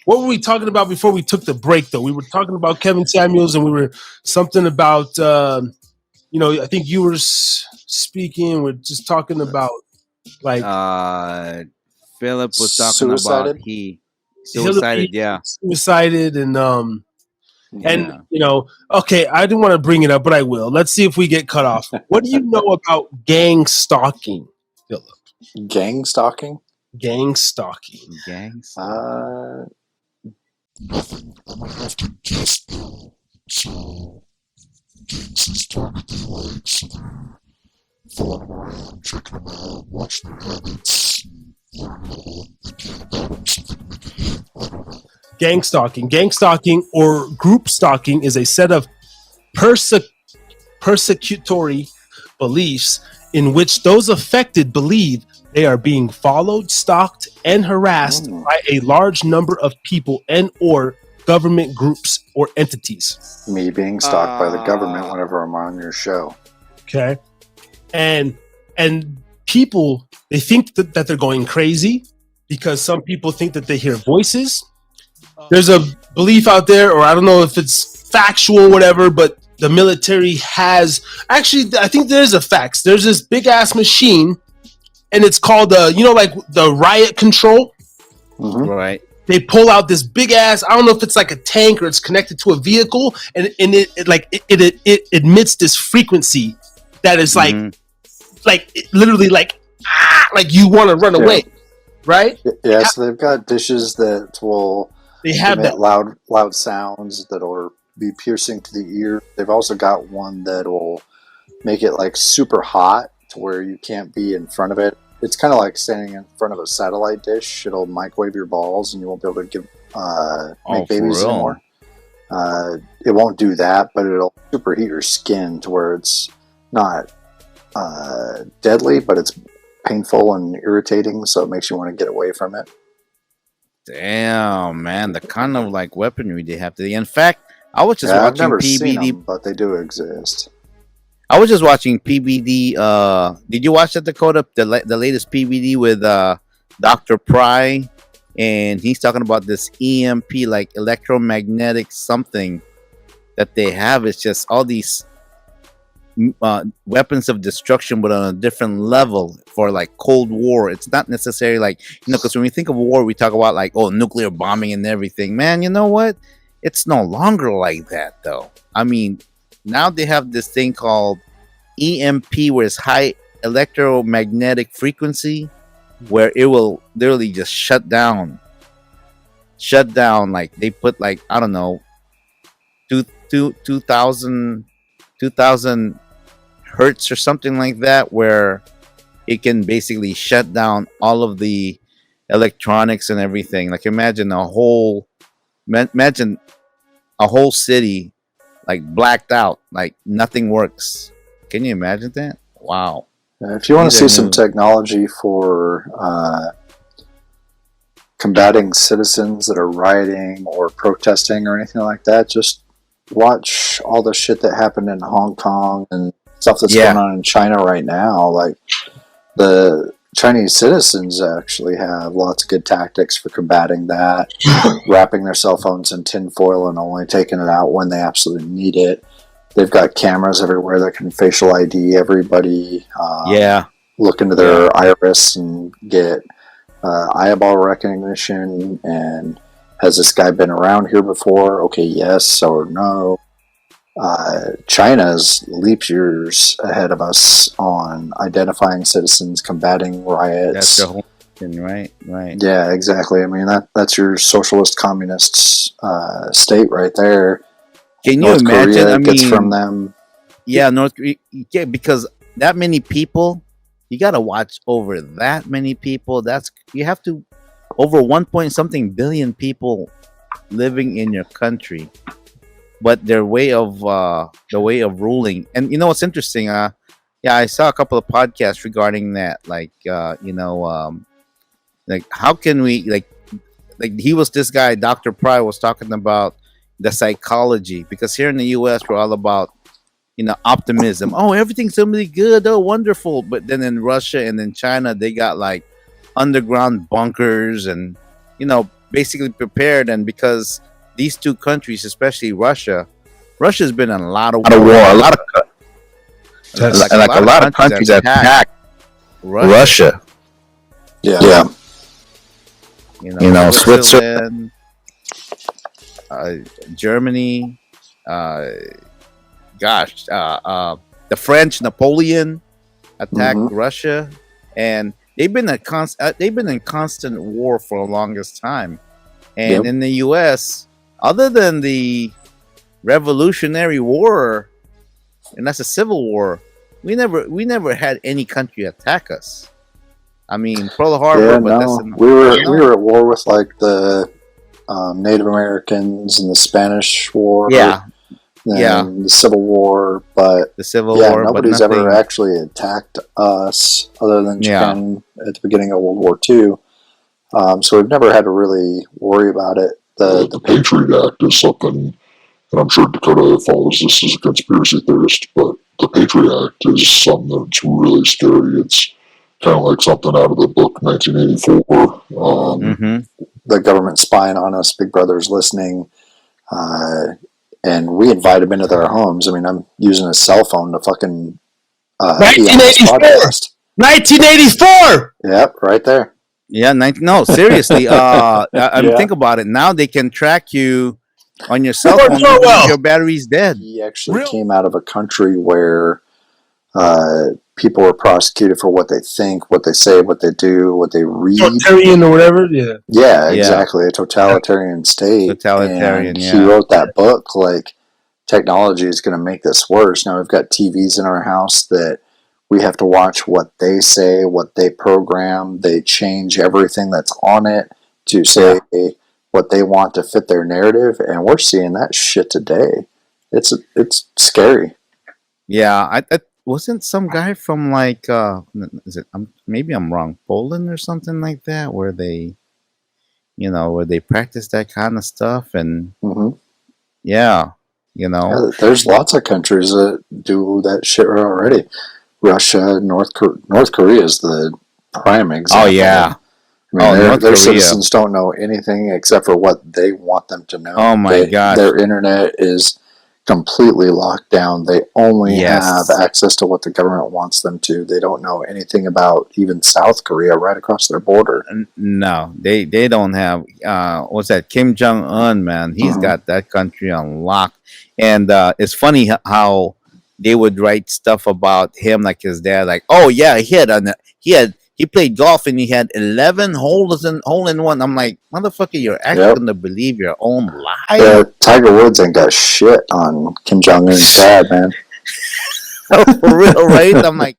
what were we talking about before we took the break? Though we were talking about Kevin Samuels, and we were something about I think you were speaking. We're just talking about like Philip was talking about Suicided? he Hillary suicided. Yeah, suicided, and yeah. okay, I didn't want to bring it up, but I will. Let's see if we get cut off. What do you know about gang stalking, Philip? Gang stalking? Gang stalking. Gangs. Nothing. I'm gonna have to guess though. So gangs is targeting like so they're following around, checking them out, watching their habits, learning a little again about them, something to make a hit. I don't know. Gang stalking. Gang stalking or group stalking is a set of persecutory beliefs in which those affected believe they are being followed, stalked, and harassed by a large number of people and or government groups or entities. Me being stalked by the government whenever I'm on your show. Okay. And people, they think that they're going crazy because some people think that they hear voices. There's a belief out there, or I don't know if it's factual, whatever, but the military has actually, I think there's a fact. There's this big ass machine, and it's called like the Riot control. Mm-hmm. Right. They pull out this big ass. I don't know if it's like a tank or it's connected to a vehicle, and it emits this frequency that is like literally like you want to run away, right? Yeah. So they've got dishes that will emit loud sounds that will be piercing to the ear. They've also got one that will make it like super hot to where you can't be in front of it. It's kind of like standing in front of a satellite dish. It'll microwave your balls, and you won't be able to make babies anymore. It won't do that, but it'll superheat your skin to where it's not deadly, but it's painful and irritating, so it makes you want to get away from it. Damn, man, the kind of like weaponry they have today. In fact, I was just I've watching never PBD, seen them, but they do exist. I was just watching PBD. Did you watch that, Dakota? The latest PBD with Dr. Pry, and he's talking about this EMP, like electromagnetic something that they have. It's just all these weapons of destruction, but on a different level for like Cold War. It's not necessarily like, because when we think of war, we talk about like, nuclear bombing and everything. Man, you know what? It's no longer like that, though. I mean, now they have this thing called EMP, where it's high electromagnetic frequency, where it will literally just shut down. Like they put like, I don't know, 2000 hertz or something like that, where it can basically shut down all of the electronics and everything. Like imagine a whole city like blacked out, like nothing works. Can you imagine that? Wow. If you want to see some technology for combating citizens that are rioting or protesting or anything like that, just watch all the shit that happened in Hong Kong and stuff that's going on in China right now. Like the Chinese citizens actually have lots of good tactics for combating that, wrapping their cell phones in tinfoil and only taking it out when they absolutely need it. They've got cameras everywhere that can facial ID everybody. Look into their iris and get eyeball recognition. And has this guy been around here before? Okay, yes or no. China's leaps years ahead of us on identifying citizens, combating riots. That's the whole thing, right? Yeah, exactly. I mean, that's your socialist communist state right there. Can you imagine? Korea gets from them. Yeah, North Korea. Yeah, because that many people, you got to watch over that many people. You have to over 1 billion people living in your country, but their way of ruling. And you know what's interesting? I saw a couple of podcasts regarding that. Like like how can we like this guy Dr. Pry was talking about the psychology, because here in the US we're all about optimism. Oh, everything's gonna be good. Oh, wonderful. But then in Russia and in China, they got like underground bunkers and basically prepared, and because these two countries, especially Russia's been in a lot of war, a lot of a lot of countries that attacked Russia. Yeah. You know, Switzerland, Germany, the French Napoleon attacked Russia, and they've been in constant war for the longest time. And in the U.S., other than the Revolutionary War, and that's a civil war, we never had any country attack us. I mean, Pearl Harbor, but we were at war with like the Native Americans and the Spanish War, the Civil War, but nobody's ever actually attacked us other than Japan at the beginning of World War II. So we've never had to really worry about it. The Patriot Act is something, and I'm sure Dakota follows this as a conspiracy theorist, but the Patriot Act is something that's really scary. It's kind of like something out of the book 1984. The government spying on us, Big Brother's listening, and we invite them into their homes. I mean, I'm using a cell phone to fucking 1984. 1984. Yep, right there. Yeah, no, seriously. Think about it. Now they can track you on your cell phone because your battery's dead. He actually came out of a country where people are prosecuted for what they think, what they say, what they do, what they read. Totalitarian or whatever, Yeah, exactly. A totalitarian state. And he wrote that book, like, technology is going to make this worse. Now we've got TVs in our house that we have to watch what they say, what they program. They change everything that's on it to say what they want to fit their narrative, and we're seeing that shit today. It's scary. Yeah, I wasn't some guy from like maybe I'm wrong, Poland or something like that, where they practice that kind of stuff, and there's lots of countries that do that shit already. Russia, North Korea is the prime example. Oh yeah. I mean, their citizens don't know anything except for what they want them to know. Oh my god! Their internet is completely locked down. They only have access to what the government wants them to. They don't know anything about even South Korea right across their border. No, they don't have. What's that? Kim Jong-un, man. He's got that country on lock. And it's funny how they would write stuff about him, like his dad, like, oh yeah, he played golf and he had 11 hole in one. I'm like, motherfucker, you're actually going to believe your own lie? Yeah, Tiger Woods ain't got shit on Kim Jong-un's dad, man. For real, right? I'm like,